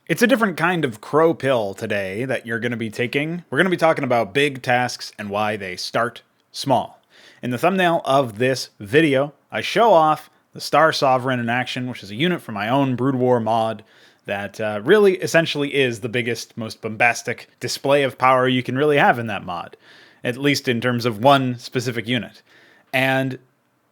It's a different kind of Crowpill today that you're going to be taking. We're going to be talking about big tasks and why they start small. In the thumbnail of this video, I show off the Star Sovereign in action, which is a unit from my own Brood War mod that really essentially is the biggest, most bombastic display of power you can really have in that mod, at least in terms of one specific unit. And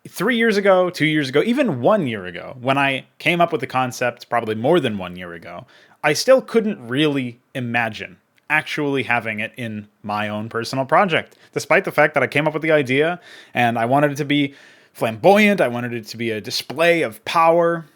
3 years ago, 2 years ago, even 1 year ago, when I came up with the concept, probably more than 1 year ago, I still couldn't really imagine actually having it in my own personal project, despite the fact that I came up with the idea and I wanted it to be flamboyant. I wanted it to be a display of power.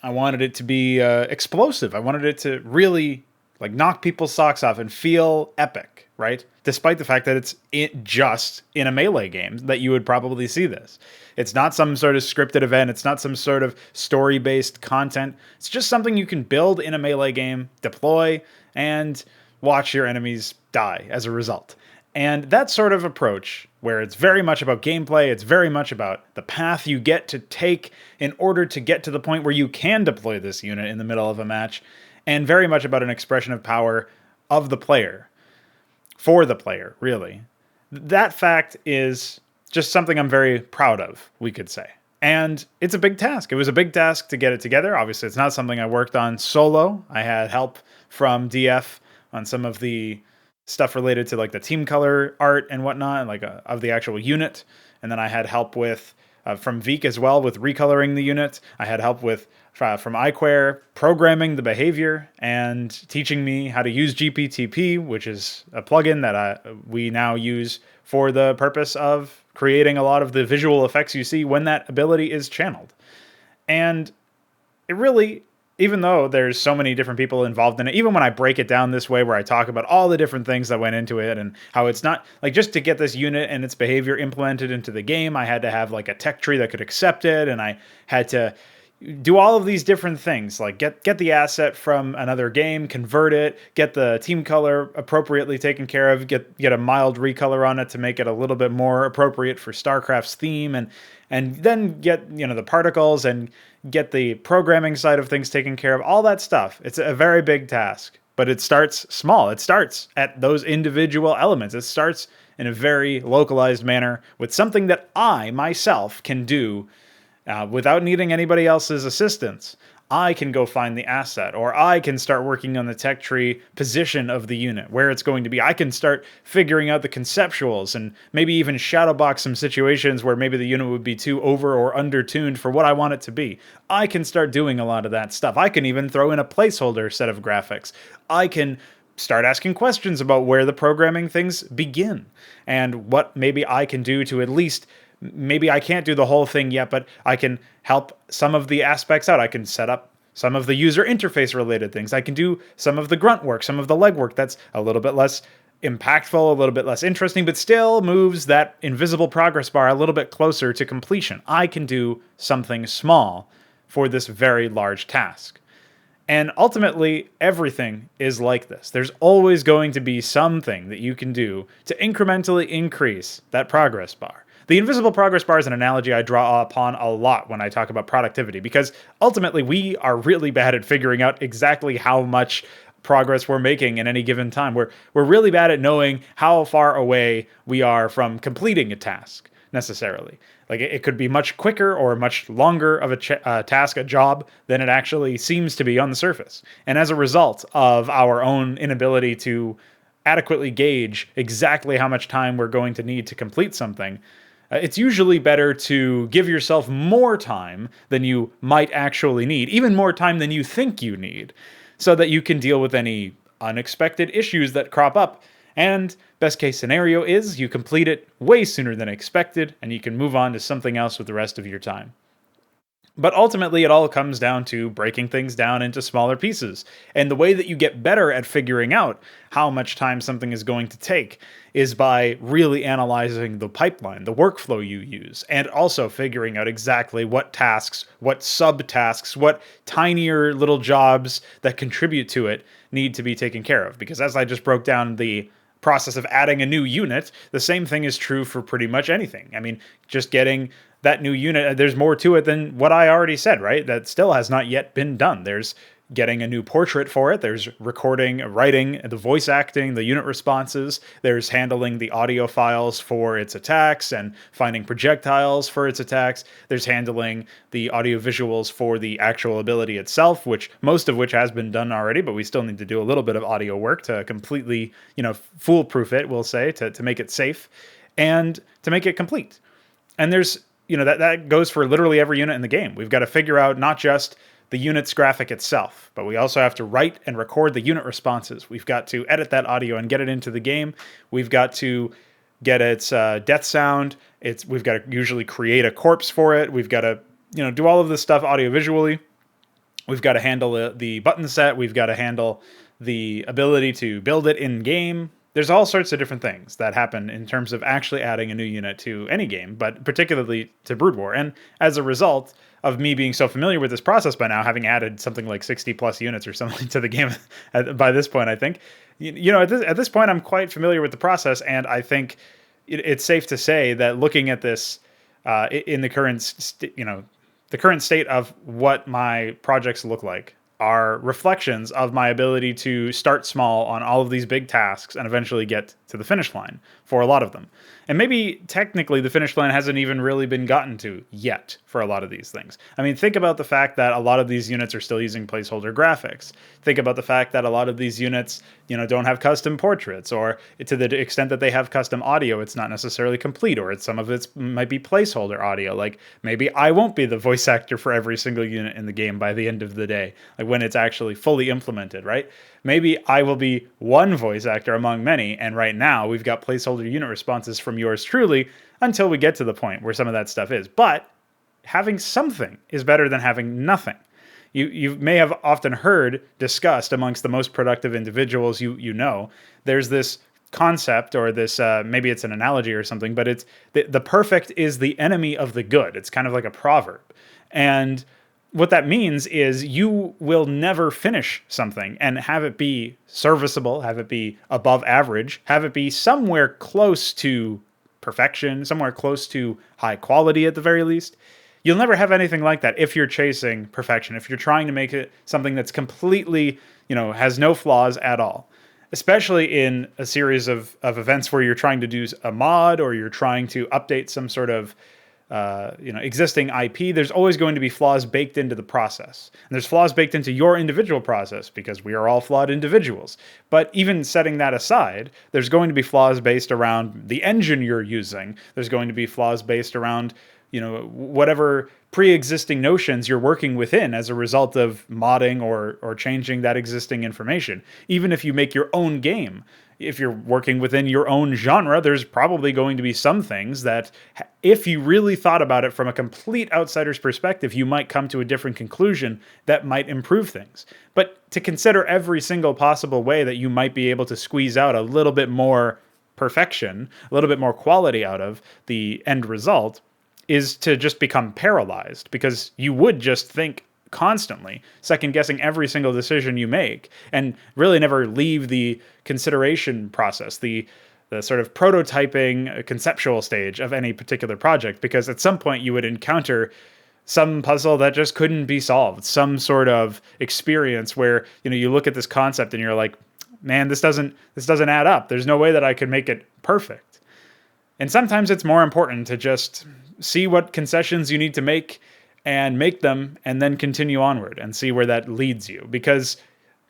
I wanted it to be explosive. I wanted it to really like knock people's socks off and feel epic, right? Despite the fact that it's just in a Melee game that you would probably see this. It's not some sort of scripted event. It's not some sort of story-based content. It's just something you can build in a Melee game, deploy, and watch your enemies die as a result. And that sort of approach, where it's very much about gameplay, it's very much about the path you get to take in order to get to the point where you can deploy this unit in the middle of a match, and very much about an expression of power of the player, for the player, really. That fact is just something I'm very proud of, we could say. And it's a big task. It was a big task to get it together. Obviously, it's not something I worked on solo. I had help from DF on some of the stuff related to like the team color art and whatnot, like of the actual unit. And then I had help with from Veek as well with recoloring the unit. I had help with from iQuare programming the behavior and teaching me how to use GPTP, which is a plugin that we now use for the purpose of creating a lot of the visual effects you see when that ability is channeled. And it really, even though there's so many different people involved in it, even when I break it down this way where I talk about all the different things that went into it and how it's not like just to get this unit and its behavior implemented into the game, I had to have like a tech tree that could accept it, and I had to do all of these different things, like get the asset from another game, convert it, get the team color appropriately taken care of, get a mild recolor on it to make it a little bit more appropriate for StarCraft's theme, and then get the particles and get the programming side of things taken care of, all that stuff. It's a very big task, but it starts small. It starts at those individual elements. It starts in a very localized manner with something that I myself can do without needing anybody else's assistance. I can go find the asset, or I can start working on the tech tree position of the unit, where it's going to be. I can start figuring out the conceptuals and maybe even shadowbox some situations where maybe the unit would be too over or under tuned for what I want it to be. I can start doing a lot of that stuff. I can even throw in a placeholder set of graphics. I can start asking questions about where the programming things begin and what maybe I can do to at least. Maybe I can't do the whole thing yet, but I can help some of the aspects out. I can set up some of the user interface related things. I can do some of the grunt work, some of the legwork that's a little bit less impactful, a little bit less interesting, but still moves that invisible progress bar a little bit closer to completion. I can do something small for this very large task. And ultimately, everything is like this. There's always going to be something that you can do to incrementally increase that progress bar. The invisible progress bar is an analogy I draw upon a lot when I talk about productivity, because ultimately we are really bad at figuring out exactly how much progress we're making in any given time. We're really bad at knowing how far away we are from completing a task necessarily. Like it could be much quicker or much longer of a task, a job, than it actually seems to be on the surface. And as a result of our own inability to adequately gauge exactly how much time we're going to need to complete something, it's usually better to give yourself more time than you might actually need, even more time than you think you need, so that you can deal with any unexpected issues that crop up. And best case scenario is you complete it way sooner than expected, and you can move on to something else with the rest of your time. But ultimately, it all comes down to breaking things down into smaller pieces. And the way that you get better at figuring out how much time something is going to take is by really analyzing the pipeline, the workflow you use, and also figuring out exactly what tasks, what subtasks, what tinier little jobs that contribute to it need to be taken care of. Because as I just broke down the process of adding a new unit, the same thing is true for pretty much anything. I mean, just getting that new unit, there's more to it than what I already said, right? That still has not yet been done. There's getting a new portrait for it. There's recording, writing, the voice acting, the unit responses. There's handling the audio files for its attacks and finding projectiles for its attacks. There's handling the audio visuals for the actual ability itself, which most of which has been done already, but we still need to do a little bit of audio work to completely, foolproof it, we'll say, to make it safe and to make it complete. And there's, that goes for literally every unit in the game. We've got to figure out not just the unit's graphic itself, but we also have to write and record the unit responses. We've got to edit that audio and get it into the game. We've got to get its death sound. We've got to usually create a corpse for it. We've got to, do all of this stuff audio-visually. We've got to handle the button set. We've got to handle the ability to build it in-game. There's all sorts of different things that happen in terms of actually adding a new unit to any game, but particularly to Brood War. And as a result of me being so familiar with this process by now, having added something like 60 plus units or something to the game by this point, I think, at this point, I'm quite familiar with the process. And I think it's safe to say that looking at this in the current, the current state of what my projects look like are reflections of my ability to start small on all of these big tasks and eventually get to the finish line for a lot of them. And maybe technically the finish line hasn't even really been gotten to yet for a lot of these things. I mean, think about the fact that a lot of these units are still using placeholder graphics. Think about the fact that a lot of these units, don't have custom portraits, or to the extent that they have custom audio, it's not necessarily complete, or some of it might be placeholder audio. Like maybe I won't be the voice actor for every single unit in the game by the end of the day, like when it's actually fully implemented, right? Maybe I will be one voice actor among many, and right now we've got placeholder unit responses from yours truly until we get to the point where some of that stuff is. But having something is better than having nothing. You may have often heard discussed amongst the most productive individuals you know, there's this concept, or this, maybe it's an analogy or something, but it's the perfect is the enemy of the good. It's kind of like a proverb. And what that means is you will never finish something and have it be serviceable, have it be above average, have it be somewhere close to perfection, somewhere close to high quality at the very least. You'll never have anything like that if you're chasing perfection, if you're trying to make it something that's completely, has no flaws at all. Especially in a series of events where you're trying to do a mod, or you're trying to update some sort of existing IP, there's always going to be flaws baked into the process. And there's flaws baked into your individual process because we are all flawed individuals. But even setting that aside, there's going to be flaws based around the engine you're using. There's going to be flaws based around, whatever pre-existing notions you're working within as a result of modding or changing that existing information. Even if you make your own game, if you're working within your own genre, there's probably going to be some things that, if you really thought about it from a complete outsider's perspective, you might come to a different conclusion that might improve things. But to consider every single possible way that you might be able to squeeze out a little bit more perfection, a little bit more quality out of the end result, is to just become paralyzed, because you would just think constantly, second guessing every single decision you make, and really never leave the consideration process, the sort of prototyping conceptual stage of any particular project, because at some point you would encounter some puzzle that just couldn't be solved, some sort of experience where, you look at this concept and you're like, man, this doesn't add up. There's no way that I could make it perfect. And sometimes it's more important to just see what concessions you need to make and make them, and then continue onward and see where that leads you. Because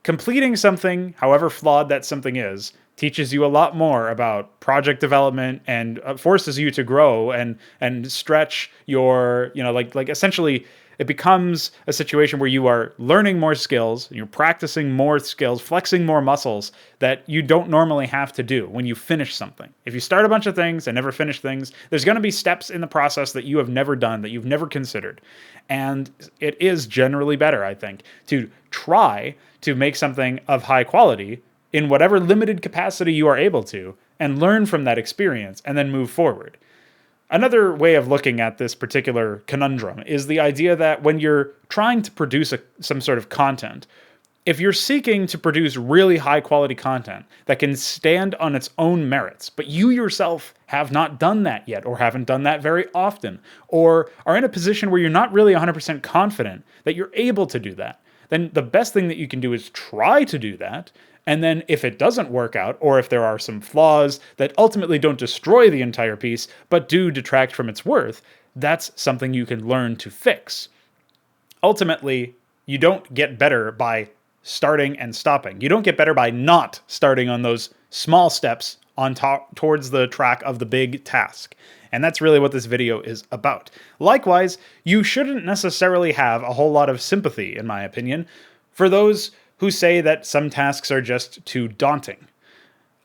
completing something, however flawed that something is, teaches you a lot more about project development and forces you to grow and stretch your, like essentially it becomes a situation where you are learning more skills, you're practicing more skills, flexing more muscles that you don't normally have to do when you finish something. If you start a bunch of things and never finish things, there's going to be steps in the process that you have never done, that you've never considered. And it is generally better, I think, to try to make something of high quality in whatever limited capacity you are able to, and learn from that experience and then move forward. Another way of looking at this particular conundrum is the idea that when you're trying to produce some sort of content, if you're seeking to produce really high quality content that can stand on its own merits, but you yourself have not done that yet, or haven't done that very often, or are in a position where you're not really 100% confident that you're able to do that, then the best thing that you can do is try to do that. And then if it doesn't work out, or if there are some flaws that ultimately don't destroy the entire piece, but do detract from its worth, that's something you can learn to fix. Ultimately, you don't get better by starting and stopping. You don't get better by not starting on those small steps on top towards the track of the big task. And that's really what this video is about. Likewise, you shouldn't necessarily have a whole lot of sympathy, in my opinion, for those who say that some tasks are just too daunting.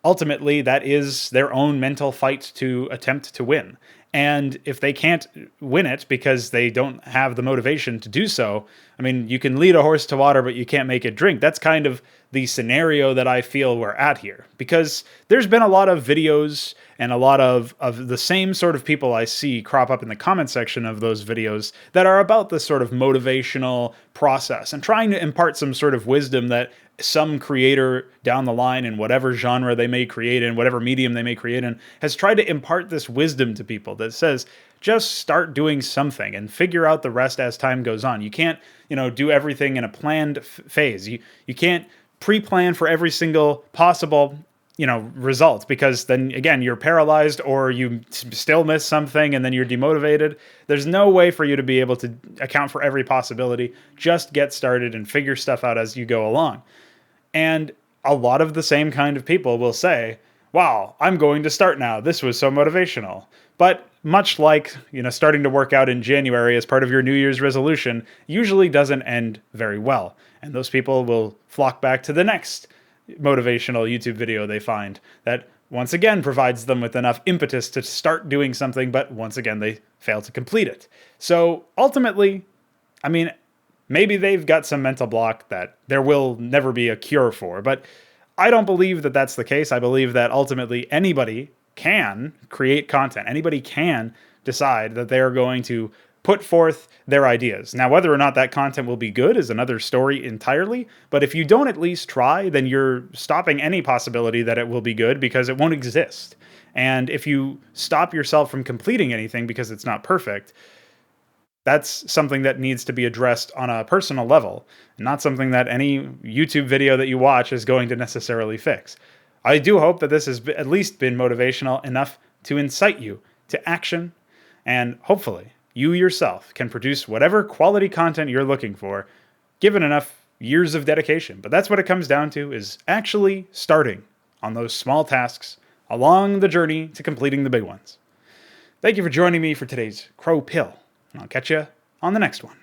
Ultimately, that is their own mental fight to attempt to win. And if they can't win it because they don't have the motivation to do so, I mean, you can lead a horse to water, but you can't make it drink. That's kind of the scenario that I feel we're at here. Because there's been a lot of videos and a lot of the same sort of people I see crop up in the comment section of those videos that are about this sort of motivational process and trying to impart some sort of wisdom that some creator down the line in whatever genre they may create in, whatever medium they may create in, has tried to impart this wisdom to people that says, just start doing something and figure out the rest as time goes on. You can't, do everything in a planned phase. You can't pre-plan for every single possible, result, because then again, you're paralyzed or you still miss something and then you're demotivated. There's no way for you to be able to account for every possibility. Just get started and figure stuff out as you go along. And a lot of the same kind of people will say, wow, I'm going to start now. This was so motivational. But much like, starting to work out in January as part of your New Year's resolution usually doesn't end very well. And those people will flock back to the next motivational YouTube video they find that once again provides them with enough impetus to start doing something, but once again they fail to complete it. So ultimately, I mean, maybe they've got some mental block that there will never be a cure for, but I don't believe that that's the case. I believe that ultimately anybody can create content. Anybody can decide that they're going to put forth their ideas. Now, whether or not that content will be good is another story entirely, but if you don't at least try, then you're stopping any possibility that it will be good because it won't exist. And if you stop yourself from completing anything because it's not perfect, that's something that needs to be addressed on a personal level, not something that any YouTube video that you watch is going to necessarily fix. I do hope that this has at least been motivational enough to incite you to action, and hopefully you yourself can produce whatever quality content you're looking for, given enough years of dedication. But that's what it comes down to, is actually starting on those small tasks along the journey to completing the big ones. Thank you for joining me for today's Crowpill, and I'll catch you on the next one.